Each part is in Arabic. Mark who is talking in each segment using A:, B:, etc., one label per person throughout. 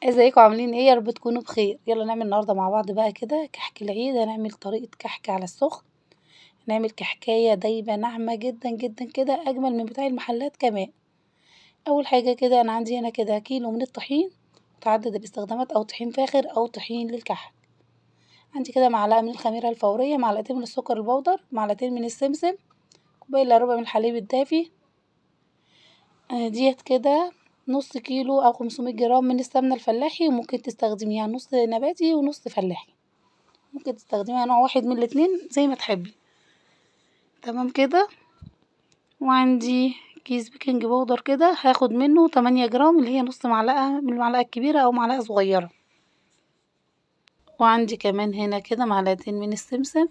A: ازيكم عاملين ايه؟ يا رب تكونوا بخير. يلا نعمل النهارده مع بعض بقى كده كحك العيد. هنعمل طريقة كحك على السخن. هنعمل كحكاية دايبة ناعمة جدا جدا كده، اجمل من بتاع المحلات كمان. اول حاجة كده انا عندي هنا كده كيلو من الطحين متعدد الاستخدامات، او طحين فاخر او طحين للكحك. عندي كده معلقة من الخميرة الفورية، معلقتين من السكر البودر، معلقتين من السمسم، كوباية الا ربع من الحليب الدافي. ديت كده نص كيلو او 500 جرام من السمنة الفلاحي، وممكن تستخدميها نص نباتي ونص فلاحي. ممكن تستخدميها نوع واحد من الاتنين زي ما تحبي. تمام كده. وعندي كيس بيكنج باودر كده هاخد منه 8 جرام، اللي هي نص معلقة من المعلقة الكبيرة او معلقة صغيرة. وعندي كمان هنا كده معلقتين من السمسم،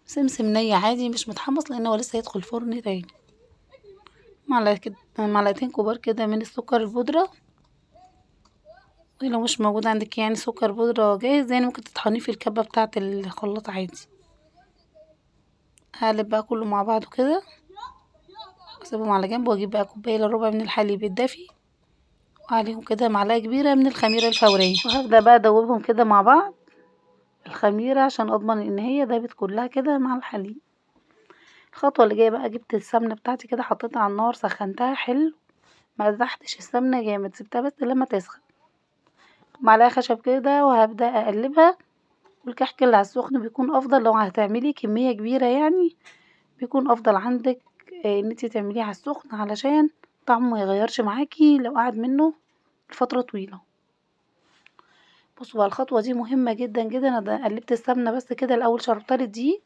A: سمسم ني عادي مش متحمص لان هو لسه هيدخل فرن تاني. معلقتين كبار كده من السكر البودرة، ولو مش موجود عندك يعني سكر بودرة جاهز يعني ممكن تطحنيه في الكبة بتاعة الخلاط عادي. هقلب بقى كله مع بعضه كده، اسيبهم على جنب، واجيب بقى كوبايه الا ربع من الحليب الدافي، وعليهم كده معلقه كبيره من الخميره الفوريه، وهبدا بقى ادوبهم كده مع بعض الخميره عشان اضمن ان هي دابت كلها كده مع الحليب. الخطوه اللي جايه بقى جبت السمنه بتاعتي كده، حطيتها على النار، سخنتها حلو، ما ازحتش السمنه جامد، سبتها بس لما تسخن معلقه خشب كده، وهبدا اقلبها. والكحك اللي على السخن بيكون افضل لو هتعملي كميه كبيره يعني، بيكون افضل عندك ان انتي تعمليه على السخن علشان طعمه ما يغيرش معاكي لو قعد منه لفترة طويلة. بصوا بقى الخطوة دي مهمة جدا جدا. انا قلبت السمنة بس كده الاول، شربتها الدقيق،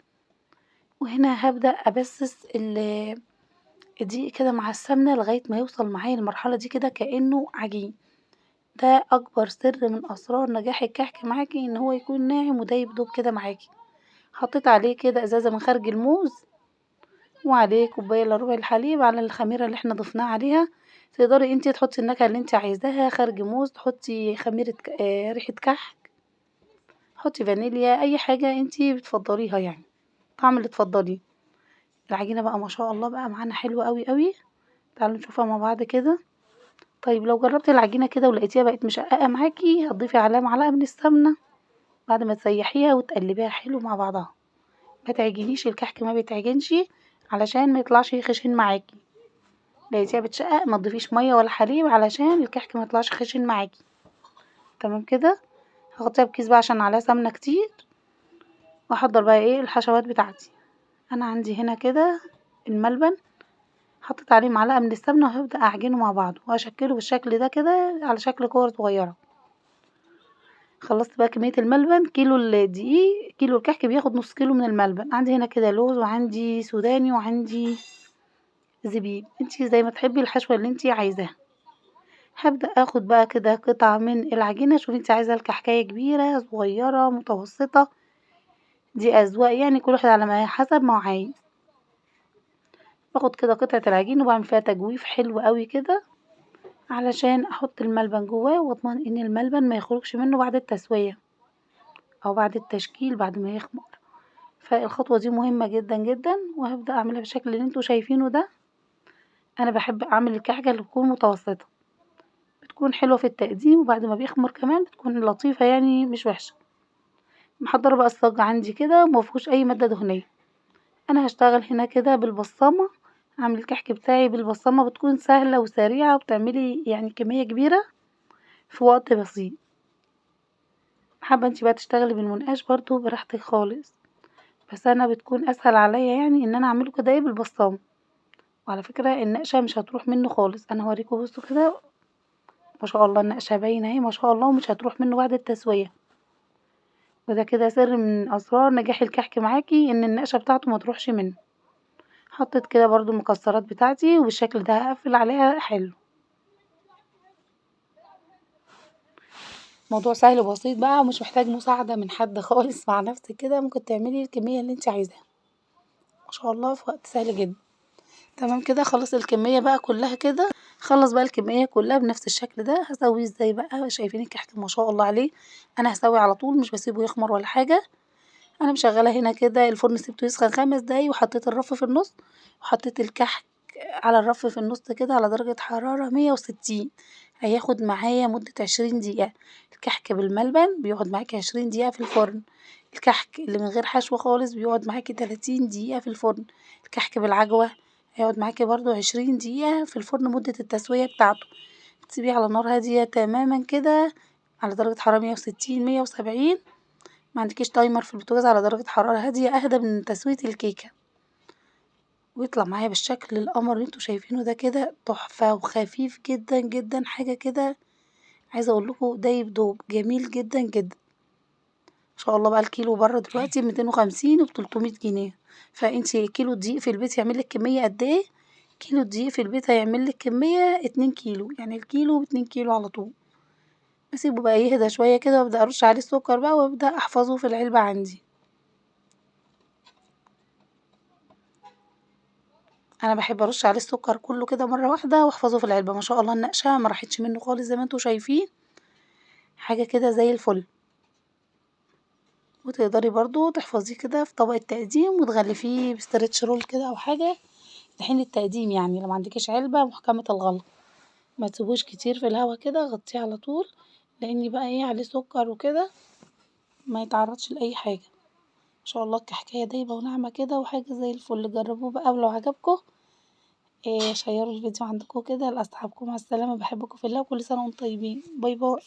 A: وهنا هبدأ ابسس الدقيق كده مع السمنة لغاية ما يوصل معايا المرحلة دي كده كأنه عجين. ده اكبر سر من اسرار نجاح الكحك معاكي، ان هو يكون ناعم ودايب دوب كده معاكي. حطيت عليه كده ازازة من خارج الموز، وعليه كوباية الا ربع الحليب على الخميرة اللي احنا ضفناها عليها. تقدري انتي تحطي النكهة اللي انتي عايزاها، خارج موز، تحطي خميرة ريحة كحك، حطي فانيليا، اي حاجة انتي بتفضليها يعني، طعم اللي تفضليه. العجينة بقى ما شاء الله بقى معانا حلوة قوي قوي. تعالوا نشوفها مع بعض كده. طيب لو جربتي العجينة كده ولقيتيها بقت مشققة معاكي، هتضيفي عليها معلقة من السمنة بعد ما تسيحيها وتقلبيها حلو مع بعضها. ما تعجنيش الكحك، ما بيتعجنش علشان ما يطلعش خشن معاكي. لقيتيها بتشقق ما تضيفيش ميه ولا حليب علشان الكحك ما يطلعش خشن معاكي. تمام كده. هغطيها بكيس بقى عشان عليها سمنه كتير، واحضر بقى ايه الحشوات بتاعتي. انا عندي هنا كده الملبن، حطيت عليه معلقه من السمنه، وهبدا اعجنه مع بعضه واشكله بالشكل ده كده على شكل كور صغيره. خلصت بقى كميه الملبن. كيلو الدقيق، كيلو الكحك بياخد نص كيلو من الملبن. عندي هنا كده لوز، وعندي سوداني، وعندي زبيب، انتي زي ما تحبي الحشوه اللي انتي عايزاها. هبدأ اخد بقى كده قطعة من العجينة. شوفي انت عايزة الكحكاية كبيرة صغيرة متوسطة، دي اذواق يعني، كل واحد على ما حسب ما هو عايز. باخد كده قطعة العجين وبعمل فيها تجويف حلو قوي كده، علشان احط الملبن جواه، واضمن ان الملبن ما يخرجش منه بعد التسوية او بعد التشكيل بعد ما يخمر. فالخطوة دي مهمة جدا جدا، وهبدأ اعملها بالشكل اللي انتوا شايفينه ده. انا بحب اعمل الكحكة اللي تكون متوسطة، بتكون حلوة في التقديم، وبعد ما بيخمر كمان بتكون لطيفة يعني مش وحشة. محضرة بقى الصاج عندي كده ومفيهوش اي مادة دهنية. انا هشتغل هنا كده بالبصامة، اعمل الكحك بتاعي بالبصامة، بتكون سهلة وسريعة، وبتعملي يعني كمية كبيرة في وقت بسيط. حابة انتي بقى تشتغلي بالمنقاش برضو براحتك خالص، بس انا بتكون اسهل عليا يعني ان انا اعمله كده ايه بالبصامة. وعلى فكرة النقشة مش هتروح منه خالص، انا هوريكم بصوا كده، ما شاء الله النقشة باينة اهي ما شاء الله، ومش هتروح منه بعد التسوية. وده كده سر من اسرار نجاح الكحك معاكي، ان النقشة بتاعته ما تروحش منه. حطيت كده برضو المكسرات بتاعتي، وبالشكل ده هقفل عليها حلو. موضوع سهل وبسيط بقى، ومش محتاج مساعدة من حد خالص، مع نفسك كده ممكن تعملي الكمية اللي انت عايزاها ما شاء الله في وقت سهل جدا. تمام كده. خلص الكمية بقى كلها كده، خلص بقى الكمية كلها بنفس الشكل ده. هسويه ازاي بقى؟ شايفين الكحك ما شاء الله عليه. انا هسوي على طول، مش بسيبه يخمر ولا حاجة. انا مشغلة هنا كده الفرن، سيبته يسخن 5 دقايق، وحطيت الرف في النص، وحطيت الكحك على الرف في النص كده على درجة حرارة 160. هياخد معايا مدة 20 دقيقة. الكحك بالملبن بيقعد معاكي 20 دقيقة في الفرن، الكحك اللي من غير حشو خالص بيقعد معاكي 30 دقيقة في الفرن، الكحك بالعجوة هيقعد معاكي برضه 20 دقيقة في الفرن مدة التسوية بتاعته. بتسيبيه على نار هادية تماما كده على درجة حرارة 160 170. ما عندكيش تايمر في البوتاجاز، على درجة حرارة هادية أهدى من تسوية الكيكة، ويطلع معايا بالشكل القمر اللي انتوا شايفينه ده كده، تحفة وخفيف جدا جدا، حاجة كده عايزة اقول لكم دايب دوب جميل جدا جدا. ان شاء الله بقى الكيلو بره دلوقتي 250 وب300 جنيه، فانتي كيلو دقيق في البيت يعمل لك كمية قد ايه؟ كيلو دقيق في البيت هيعمل لك كمية 2 كيلو، يعني الكيلو ب2 كيلو على طول. بسيبه بقى يهدى شوية كده وابدأ ارش عليه السكر بقى وابدأ احفظه في العلبة عندي. انا بحب ارش عليه السكر كله كده مرة واحدة واحفظه في العلبة. ما شاء الله النقشة ما راحتش منه خالص زي ما انتوا شايفين، حاجة كده زي الفل. وتقدري برضو تحفظيه كده في طبق التقديم وتغلفيه بستريتش رول كده او حاجة لحين التقديم، يعني لو معندكيش علبة محكمة الغلق ما تسيبوش كتير في الهوا كده، غطيه على طول، لاني بقى ايه عليه سكر وكده ما يتعرضش لاي حاجة. ان شاء الله الكحكاية دايبة وناعمة كده وحاجة زي الفل. جربوه بقى ولو عجبكم إيه شيروا الفيديو عندكم كده لاصحابكم. مع السلامة، بحبكم في الله وكل سنة وانتم طيبين. باي باي.